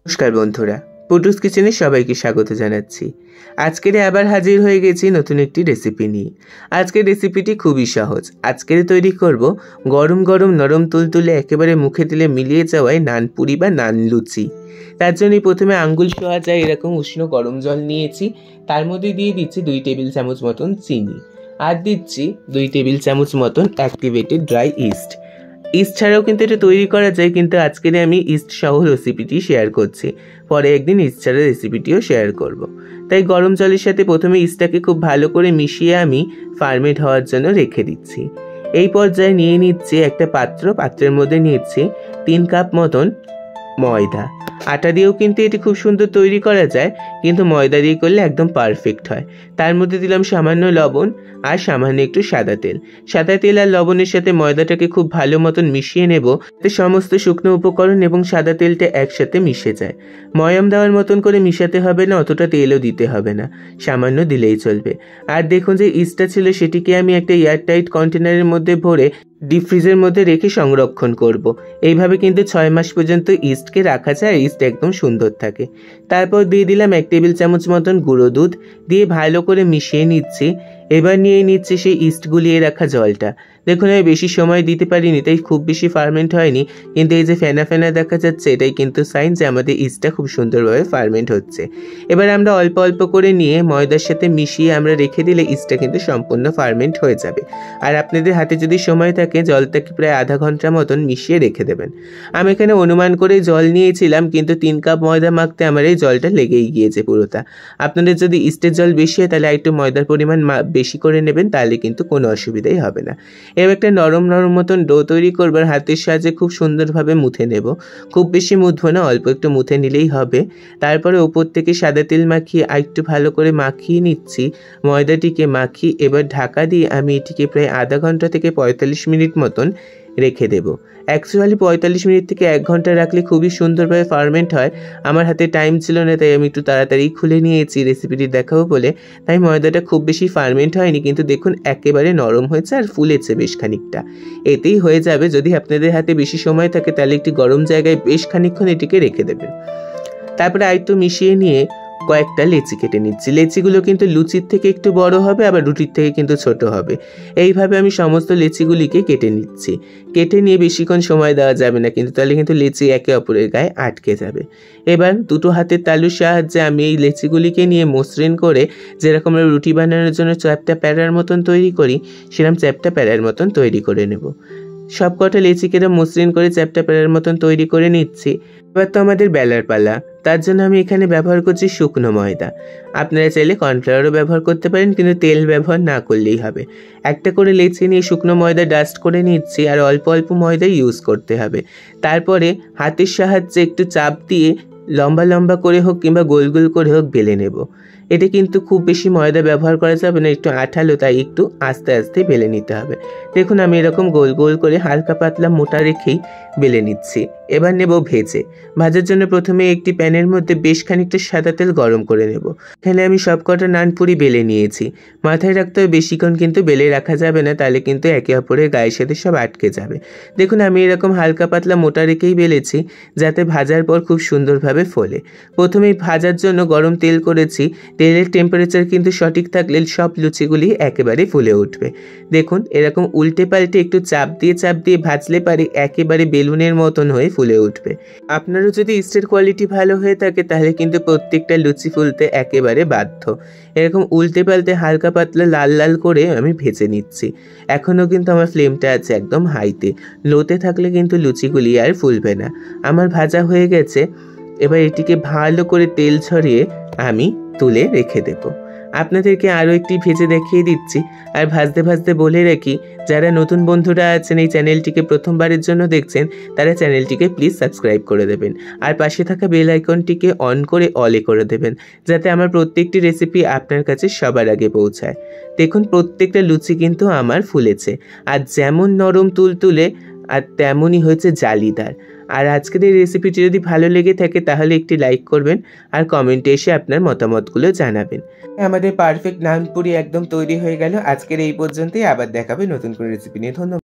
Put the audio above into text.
নমস্কার বন্ধুরা, পুটুস কিচেনে সবাইকে স্বাগত জানাচ্ছি। আজকের আবার হাজির হয়ে গেছি নতুন একটি রেসিপি নিয়ে। আজকের রেসিপিটি খুবই সহজ। আজকের তৈরি করব গরম গরম নরম তুলতুলে একেবারে মুখে দিলে মিলিয়ে যাওয়ায় নান পুরি বা নান লুচি। তার জন্যই প্রথমে আঙ্গুল ছোঁয়া যায় এরকম উষ্ণ গরম জল নিয়েছি। তার মধ্যে দিয়ে দিচ্ছি 2 টেবিল চামচ মতন চিনি, আর দিচ্ছি 2 টেবিল চামচ মতন অ্যাক্টিভেটেড ড্রাই ইস্ট। ইস্ট ছাড়াও কিন্তু এটা তৈরি করা যায়, কিন্তু আজকে আমি ইস্ট সহ রেসিপিটি শেয়ার করছি। পরে একদিন ইস্ট ছাড়া রেসিপিটিও শেয়ার করব। তাই গরম জলের সাথে প্রথমে ইস্টটাকে খুব ভালো করে মিশিয়ে আমি ফার্মেন্ট হওয়ার জন্য রেখে দিচ্ছি। এই পর্যায়ে নিয়ে নিচ্ছি একটা পাত্রের মধ্যে নিচ্ছি 3 কাপ মতন ময়দা। আটা দিয়েও কিন্তু এটি খুব সুন্দর তৈরি করা যায়, কিন্তু ময়দা দিয়ে করলে একদম পারফেক্ট হয়। তার মধ্যে দিলাম সামান্য লবণ আর সামান্য একটু সাদা তেল। সাদা তেল আর লবণের সাথে ময়দাটাকে খুব ভালো মতন মিশিয়ে নেব, যাতে সমস্ত শুকনো উপকরণ এবং সাদা তেলটা একসাথে মিশে যায়। ময়াম দেওয়ার মতন করে মিশাতে হবে না, অতটা তেলও দিতে হবে না, সামান্য দিলেই চলবে। আর দেখুন যে ইস্টটা ছিল সেটিকে আমি একটা এয়ারটাইট কন্টেনারের মধ্যে ভরে ডিপ ফ্রিজের মধ্যে রেখে সংরক্ষণ করব। এইভাবে কিন্তু 6 মাস পর্যন্ত ইস্টকে রাখা যায়, ইস্ট একদম সুন্দর থাকে। তারপর দিয়ে দিলাম 1 টেবিল চামচ মতন গুঁড়ো দুধ, দিয়ে ভালো করে মিশিয়ে নিচ্ছি। এবার নিয়ে নিচ্ছি সেই ইস্ট গুলিয়ে রাখা জলটা। দেখুন আমি বেশি সময় দিতে পারিনি, তাই খুব বেশি ফার্মেন্ট হয়নি, কিন্তু এই যে ফেনা ফেনা দেখা যাচ্ছে এটাই কিন্তু সাইন যে আমাদের ইস্টটা খুব সুন্দরভাবে ফার্মেন্ট হচ্ছে। এবার আমরা অল্প অল্প করে নিয়ে ময়দার সাথে মিশিয়ে আমরা রেখে দিলে ইস্টটা কিন্তু সম্পূর্ণ ফার্মেন্ট হয়ে যাবে। আর আপনাদের হাতে যদি সময় থাকে জলটাকে প্রায় আধা ঘন্টা মতন মিশিয়ে রেখে দেবেন। আমি এখানে অনুমান করে জল নিয়েছিলাম, কিন্তু 3 কাপ ময়দা মাখতে আমার এই জলটা লেগেই গিয়েছে পুরোটা। আপনাদের যদি ইস্টের জল বেশি হয় তাহলে একটু ময়দার পরিমাণ বেশি করে নেবেন, তাহলে কিন্তু কোনো অসুবিধাই হবে না। এবার একটা নরম নরম মতন ডো তৈরি করবার হাতের সাহায্যে খুব সুন্দরভাবে মুথে নেব। খুব বেশি মুথবো না, অল্প একটু মুথে নিলেই হবে। তারপরে ওপর থেকে সাদা তেল মাখিয়ে একটু ভালো করে মাখিয়ে নিচ্ছি। ময়দাটিকে মাখিয়ে এবার ঢাকা দিয়ে আমি এটিকে প্রায় আধা ঘন্টা থেকে 45 মিনিট মতন রেখে দেব। অ্যাকচুয়ালি 45 মিনিট থেকে 1 ঘন্টা রাখলে খুবই সুন্দরভাবে ফার্মেন্ট হয়। আমার হাতে টাইম ছিল না, তাই আমি একটু তাড়াতাড়ি খুলে নিয়েছি রেসিপিটি দেখাবো বলে। তাই ময়দাটা খুব বেশি ফার্মেন্ট হয়নি, কিন্তু দেখুন একেবারে নরম হয়েছে আর ফুলেছে বেশ খানিকটা। এতেই হয়ে যাবে। যদি আপনাদের হাতে বেশি সময় থাকে তাহলে একটি গরম জায়গায় বেশ খানিকক্ষণ এটিকে রেখে দেবেন। তারপরে আরেকটু মিশিয়ে নিয়ে কয়েকটা লেচি কেটে নিচ্ছি। লেচিগুলো কিন্তু লুচির থেকে একটু বড় হবে, আবার রুটির থেকে কিন্তু ছোট হবে। এইভাবে আমি সমস্ত লেচিগুলিকে কেটে নিচ্ছি। কেটে নিয়ে বেশিক্ষণ সময় দেওয়া যাবে না, কিন্তু তাহলে কিন্তু লেচি একে অপরের গায়ে আটকে যাবে। এবার দুটো হাতের তালুর সাহায্যে আমি এই লেচিগুলিকে নিয়ে মসৃণ করে, যেরকম আমরা রুটি বানানোর জন্য চ্যাপ্টা প্যারার মতন তৈরি করি, সেরকম চ্যাপ্টা প্যারার মতন তৈরি করে নেব। সব কটা লেচিকে মসৃণ করে চ্যাপ্টা প্যারার মতন তৈরি করে নিচ্ছি। এবার তো আমাদের বেলার পালা। তার জন্য আমি এখানে ব্যবহার করছি শুকনো ময়দা। আপনারা চাইলে কর্নফ্লাওয়ারও ব্যবহার করতে পারেন, কিন্তু তেল ব্যবহার না করলেই হবে। একটা করে লেচি নিয়ে শুকনো ময়দা ডাস্ট করে নিচ্ছি, আর অল্প অল্প ময়দা ইউজ করতে হবে। তারপরে হাতের সাহায্যে একটু চাপ দিয়ে লম্বা লম্বা করে হোক কিংবা গোল গোল করে হোক বেলে নেব। এটা কিন্তু খুব বেশি ময়দা ব্যবহার করা যাবে না, একটু আঠালো, তাই একটু আস্তে আস্তে বেলে নিতে হবে। দেখুন আমি এরকম গোল গোল করে হালকা পাতলা মোটা রেখেই বেলে নিচ্ছি। এবার নেব ভেজে। ভাজার জন্য প্রথমে একটি প্যানের মধ্যে বেশ খানিকটা সাদা তেল গরম করে নেব। এখানে আমি সব কটা নানপুরি বেলে নিয়েছি। মাথায় রাখতে হবে বেশিক্ষণ কিন্তু বেলে রাখা যাবে না, তাহলে কিন্তু একে অপরের গায়ের সাথে সব আটকে যাবে। দেখুন আমি এরকম হালকা পাতলা মোটা রেখেই বেলেছি, যাতে ভাজার পর খুব সুন্দরভাবে ফোলে। প্রথমেই ভাজার জন্য গরম তেল করেছি। তেলের টেম্পারেচার কিন্তু সঠিক থাকলে সব লুচিগুলি একেবারে ফুলে উঠবে। দেখুন এরকম উল্টে পাল্টে একটু চাপ দিয়ে ভাজলে পারে একেবারে বেলুনের মতন হয়ে ফুলে উঠবে। আপনারও যদি ইস্টের কোয়ালিটি ভালো হয়ে থাকে তাহলে কিন্তু প্রত্যেকটা লুচি ফুলতে একেবারে বাধ্য। এরকম উল্টে পাল্টে হালকা পাতলা লাল লাল করে আমি ভেজে নিচ্ছি। এখনও কিন্তু আমার ফ্লেমটা আছে একদম হাইতে। লোতে থাকলে কিন্তু লুচিগুলি আর ফুলবে না। আমার ভাজা হয়ে গেছে। এবার এটিকে ভালো করে তেল ছড়িয়ে আমি তুলে রেখে দেব। আপনাদেরকে আরও একটি ভেজে দেখিয়ে দিচ্ছি। আর ভাজতে ভাজতে বলে রাখি, যারা নতুন বন্ধুরা আছেন এই চ্যানেলটিকে প্রথমবারের জন্য দেখছেন, তারা চ্যানেলটিকে প্লিজ সাবস্ক্রাইব করে দেবেন, আর পাশে থাকা বেল আইকনটিকে অন করে অলে করে দেবেন, যাতে আমার প্রত্যেকটি রেসিপি আপনার কাছে সবার আগে পৌঁছায়। দেখুন প্রত্যেকটা লুচি কিন্তু আমার ফুলেছে, আর যেমন নরম তুলতুলে আর তেমনই হয়েছে জালিদার। আর আজকের এই রেসিপিটি যদি ভালো লেগে থাকে তাহলে একটি লাইক করবেন, আর কমেন্টে এসে আপনার মতামতগুলো জানাবেন। আমাদের পারফেক্ট নানপুরি একদম তৈরি হয়ে গেল। আজকের এই পর্যন্তই, আবার দেখাবে নতুন করে রেসিপি নিয়ে। ধন্যবাদ।